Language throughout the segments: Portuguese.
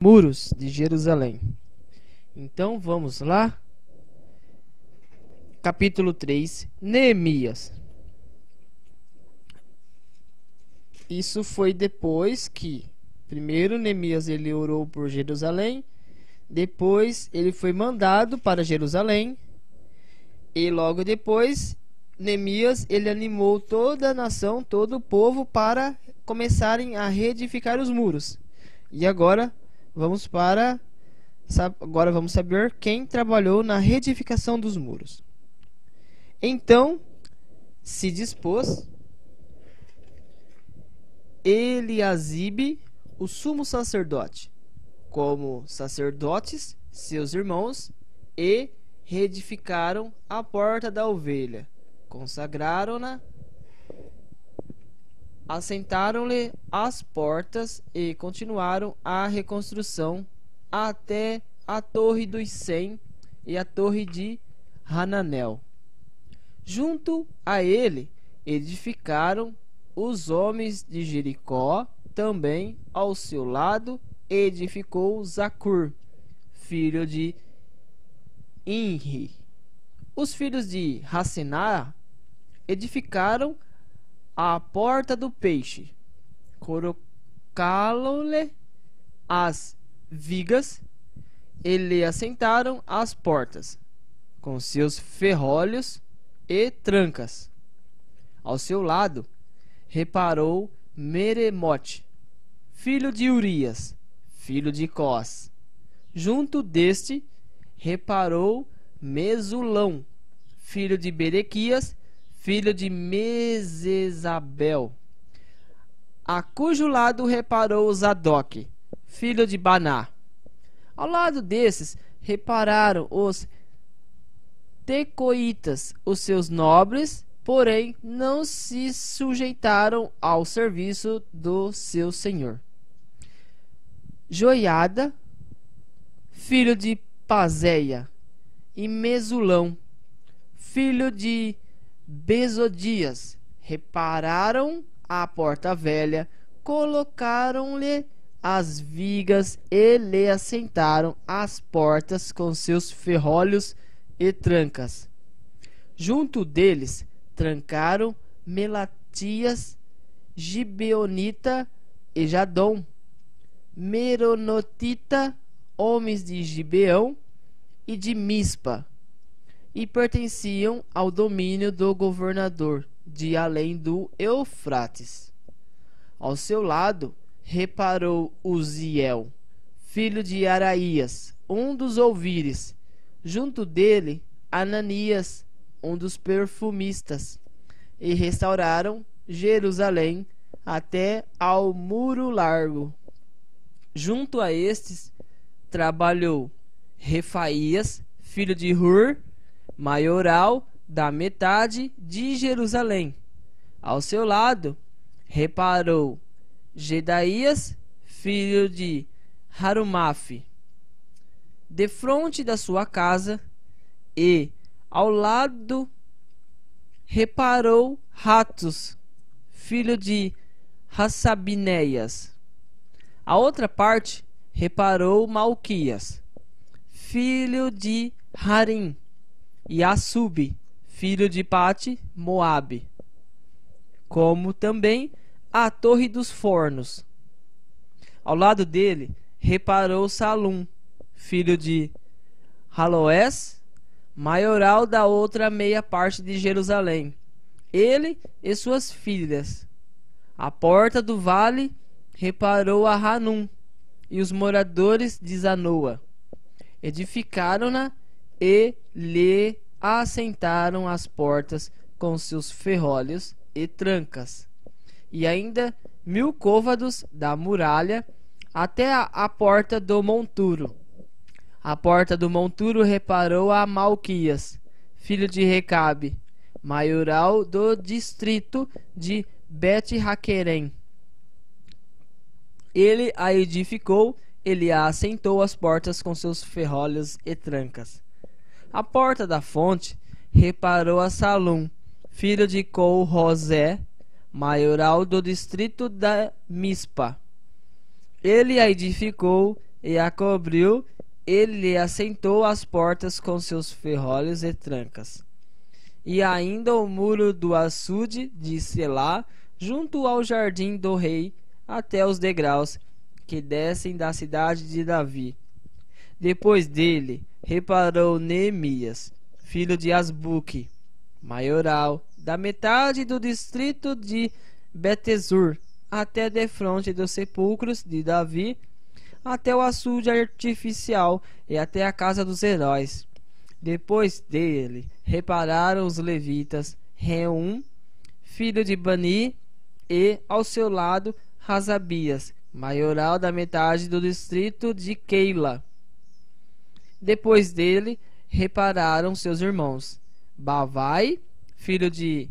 Muros de Jerusalém. Então vamos lá. Capítulo 3, Neemias. Isso foi depois que primeiro Neemias ele orou por Jerusalém, depois ele foi mandado para Jerusalém e logo depois Neemias ele animou toda a nação, todo o povo para começarem a reedificar os muros. E agora vamos saber quem trabalhou na reedificação dos muros. Então se dispôs Eliasibe, o sumo sacerdote, como sacerdotes, seus irmãos, e reedificaram a porta da ovelha, consagraram-na, assentaram-lhe as portas e continuaram a reconstrução até a Torre dos 100 e a Torre de Hananel. Junto a ele edificaram os homens de Jericó, também ao seu lado edificou Zacur, filho de Inri. Os filhos de Hassená edificaram a porta do peixe, colocaram-lhe as vigas e lhe assentaram as portas, com seus ferrolhos e trancas. Ao seu lado reparou Meremote, filho de Urias, filho de Cós. Junto deste reparou Mesulão, filho de Berequias, filho de Mesesabel, a cujo lado reparou Zadok, filho de Baná. Ao lado desses repararam os tecoitas, os seus nobres, porém não se sujeitaram ao serviço do seu senhor. Joiada, filho de Pazéia, e Mesulão, filho de Bezodias, repararam a porta velha, colocaram-lhe as vigas e lhe assentaram as portas com seus ferrolhos e trancas. Junto deles trancaram Melatias, Gibeonita e Jadom, Meronotita, homens de Gibeão e de Mispa, e pertenciam ao domínio do governador de além do Eufrates. Ao seu lado reparou Uziel, filho de Araías, um dos ouvires. Junto dele Ananias, um dos perfumistas, e restauraram Jerusalém até ao muro largo. Junto a estes trabalhou Refaías, filho de Hur, maioral da metade de Jerusalém. Ao seu lado reparou Gedaías, filho de Harumaf, defronte da sua casa, e ao lado reparou Ratus, filho de Hassabinéias. A outra parte reparou Malquias, filho de Harim, e Assub, filho de Pate, Moabe, como também a Torre dos Fornos. Ao lado dele reparou Salum, filho de Haloés, maioral da outra meia parte de Jerusalém, ele e suas filhas. A porta do vale reparou a Hanum e os moradores de Zanoa. Edificaram-na e lhe assentaram as portas com seus ferrolhos e trancas, e ainda 1000 côvados da muralha até a porta do monturo. A porta do monturo reparou a Malquias, filho de Recabe, maioral do distrito de Bet-Haquerem. Ele a edificou, ele a assentou as portas com seus ferrolhos e trancas. A porta da fonte reparou a Salum, filho de Col-Rosé, maioral do distrito da Mispa. Ele a edificou e a cobriu, ele lhe assentou as portas com seus ferrolhos e trancas. E ainda o muro do açude de Selá, junto ao jardim do rei, até os degraus que descem da cidade de Davi. Depois dele, reparou Neemias, filho de Asbuque, maioral, da metade do distrito de Betesur, até defronte dos sepulcros de Davi, até o açude artificial e até a casa dos heróis. Depois dele, repararam os levitas, Reum, filho de Bani, e, ao seu lado, Razabias, maioral da metade do distrito de Keila. Depois dele, repararam seus irmãos, Bavai, filho de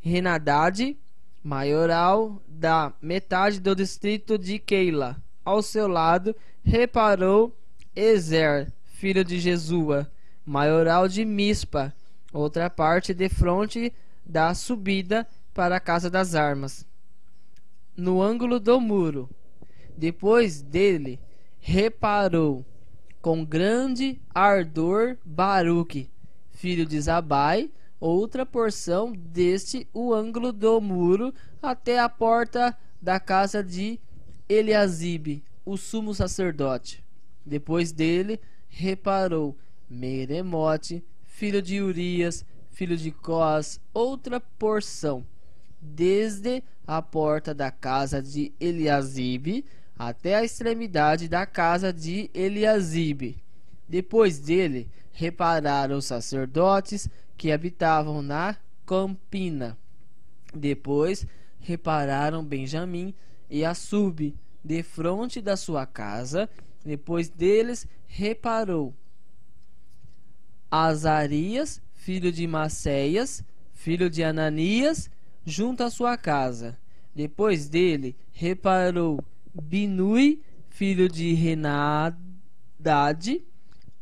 Henadad, maioral da metade do distrito de Keila. Ao seu lado, reparou Ezer, filho de Jesua, maioral de Mispa, outra parte defronte da subida para a casa das armas, no ângulo do muro. Depois dele, reparou com grande ardor Baruque, filho de Zabai, outra porção deste o ângulo do muro até a porta da casa de Eliasibe, o sumo sacerdote. Depois dele, reparou Meremote, filho de Urias, filho de Coas, outra porção, desde a porta da casa de Eliasibe até a extremidade da casa de Eliasibe. Depois dele, repararam os sacerdotes que habitavam na Campina. Depois, repararam Benjamim e Assub, defronte da sua casa. Depois deles, reparou Azarias, filho de Maceias, filho de Ananias, junto à sua casa. Depois dele, reparou Binui, filho de Henadad,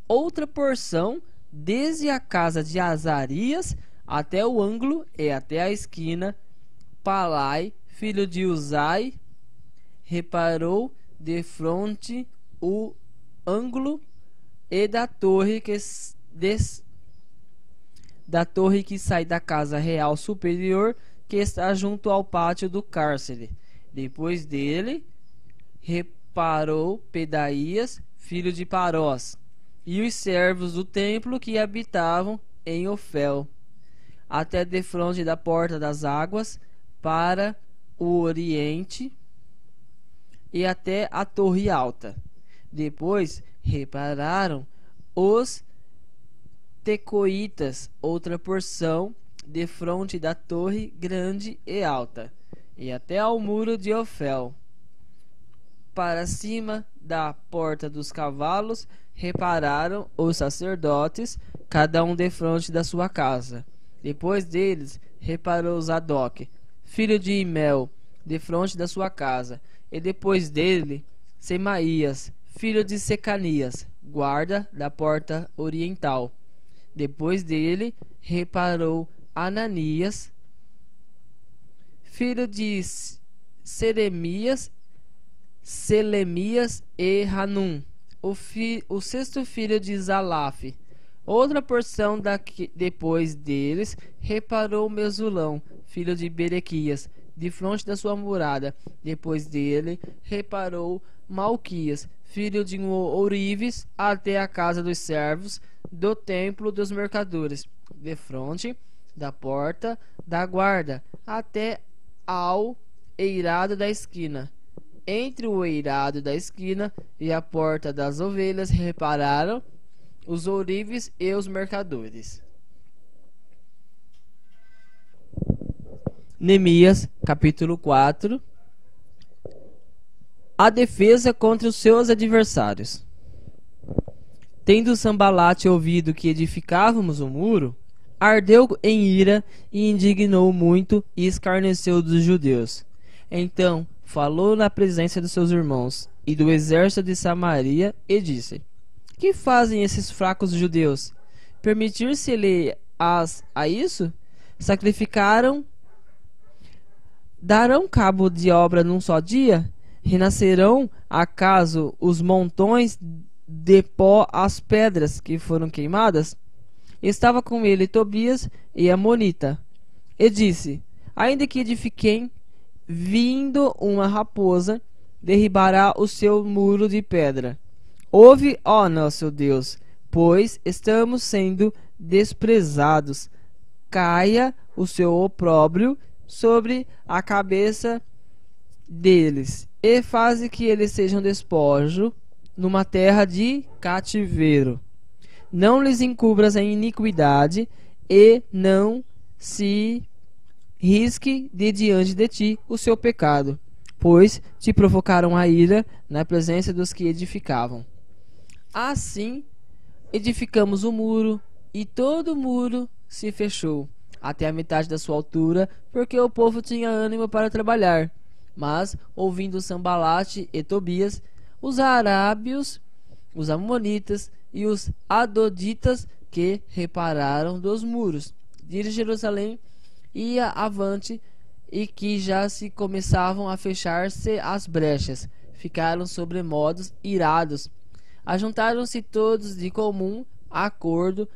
outra porção, desde a casa de Azarias até o ângulo e até a esquina. Palai, filho de Uzai, reparou defronte o ângulo e da torre que sai da casa real superior, que está junto ao pátio do cárcere. Depois dele, reparou Pedaías, filho de Parós, e os servos do templo que habitavam em Ofel, até defronte da porta das águas, para o oriente e até a torre alta. Depois repararam os tecoitas, outra porção, defronte da torre grande e alta, e até ao muro de Ofel. Para cima da porta dos cavalos, repararam os sacerdotes, cada um defronte da sua casa. Depois deles, reparou Zadok, filho de Imel, defronte da sua casa. E depois dele, Semaías, filho de Secanias, guarda da porta oriental. Depois dele, reparou Ananias, filho de Selemias e Hanum, o sexto filho de Zalaf. Outra porção depois deles, reparou Mesulão, filho de Berequias, de fronte da sua morada. Depois dele, reparou Malquias, filho de Ourives, até a casa dos servos do templo dos mercadores, de fronte da porta da guarda, até ao eirado da esquina. Entre o eirado da esquina e a porta das ovelhas, repararam os ourives e os mercadores. Neemias, capítulo 4. A defesa contra os seus adversários. Tendo Sambalate ouvido que edificávamos o muro, ardeu em ira e indignou muito e escarneceu dos judeus. Então falou na presença dos seus irmãos e do exército de Samaria e disse: Que fazem esses fracos judeus? Permitir-se-lhes a isso? Sacrificaram? Darão cabo de obra num só dia? Renascerão acaso os montões de pó as pedras que foram queimadas? Estava com ele Tobias e Amonita, e disse: ainda que edifiquem, vindo uma raposa, derribará o seu muro de pedra. Ouve, ó nosso Deus, pois estamos sendo desprezados. Caia o seu opróbrio sobre a cabeça deles, e faze que eles sejam despojo numa terra de cativeiro. Não lhes encubras a iniquidade, e não se risque de diante de ti o seu pecado, pois te provocaram a ira na presença dos que edificavam. Assim edificamos o muro, e todo o muro se fechou até a metade da sua altura, porque o povo tinha ânimo para trabalhar. Mas, ouvindo Sambalate e Tobias, os arábios, os amonitas e os adoditas, que repararam dos muros de Jerusalém, ia avante, e que já se começavam a fechar-se as brechas, ficaram sobremodos irados. Ajuntaram-se todos de comum acordo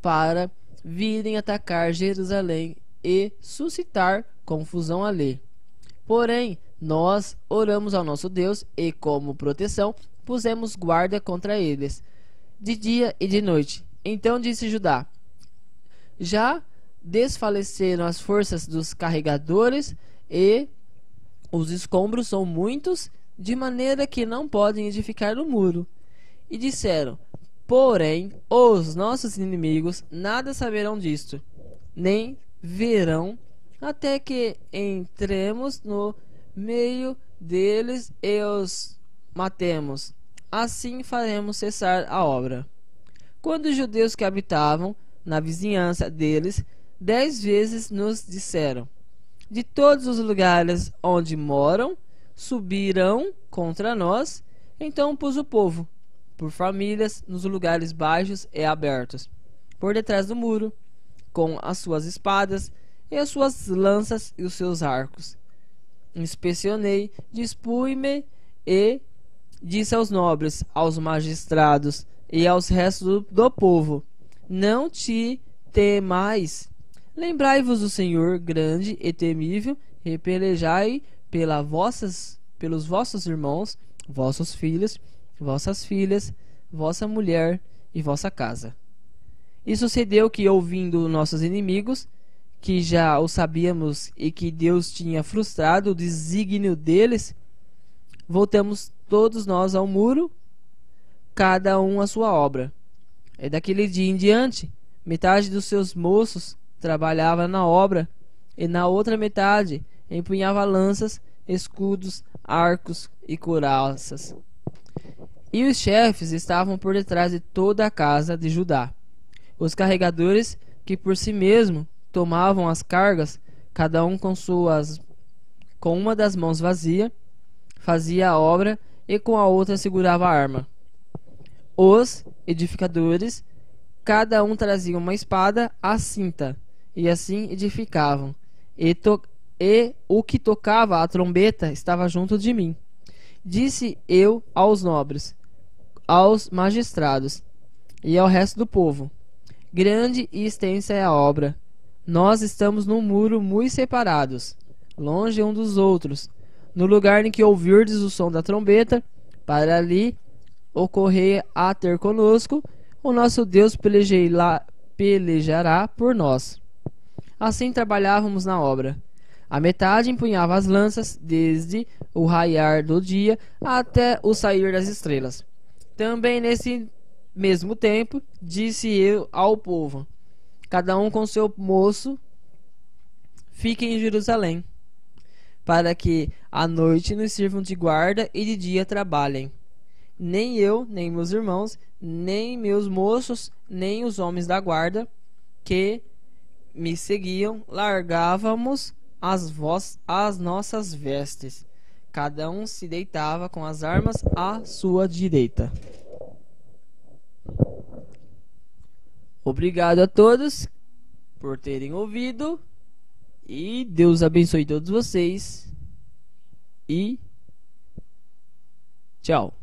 para virem atacar Jerusalém e suscitar confusão ali. Porém, nós oramos ao nosso Deus, e como proteção pusemos guarda contra eles, de dia e de noite. Então disse Judá: já desfaleceram as forças dos carregadores, e os escombros são muitos, de maneira que não podem edificar o muro. E disseram: porém, os nossos inimigos nada saberão disto, nem verão, até que entremos no meio deles e os matemos. Assim faremos cessar a obra. Quando os judeus que habitavam na vizinhança deles 10 vezes nos disseram: de todos os lugares onde moram, subirão contra nós, então pus o povo por famílias nos lugares baixos e abertos, por detrás do muro, com as suas espadas e as suas lanças e os seus arcos. Inspecionei, dispus-me e disse aos nobres, aos magistrados e aos restos do povo: não te temais, lembrai-vos do Senhor grande e temível, e pelejai pelos vossos irmãos, vossos filhos, vossas filhas, vossa mulher e vossa casa. E sucedeu que, ouvindo nossos inimigos, que já o sabíamos, e que Deus tinha frustrado o desígnio deles, voltamos todos nós ao muro, cada um à sua obra. E daquele dia em diante, metade dos seus moços trabalhava na obra, e na outra metade empunhava lanças, escudos, arcos e couraças. E os chefes estavam por detrás de toda a casa de Judá. Os carregadores, que por si mesmo tomavam as cargas, cada um com uma das mãos vazia, fazia a obra, e com a outra segurava a arma. Os edificadores, cada um trazia uma espada à cinta, e assim edificavam. E o que tocava a trombeta estava junto de mim. Disse eu aos nobres, aos magistrados e ao resto do povo: grande e extensa é a obra. Nós estamos num muro muito separados, longe um dos outros. No lugar em que ouvirdes o som da trombeta, para ali ocorrer a ter conosco, o nosso Deus pelejará por nós. Assim trabalhávamos na obra. A metade empunhava as lanças, desde o raiar do dia até o sair das estrelas. Também nesse mesmo tempo, disse eu ao povo: cada um com seu moço fique em Jerusalém, para que à noite nos sirvam de guarda e de dia trabalhem. Nem eu, nem meus irmãos, nem meus moços, nem os homens da guarda que me seguiam, largávamos as nossas vestes. Cada um se deitava com as armas à sua direita. Obrigado a todos por terem ouvido, e Deus abençoe todos vocês, e Tchau.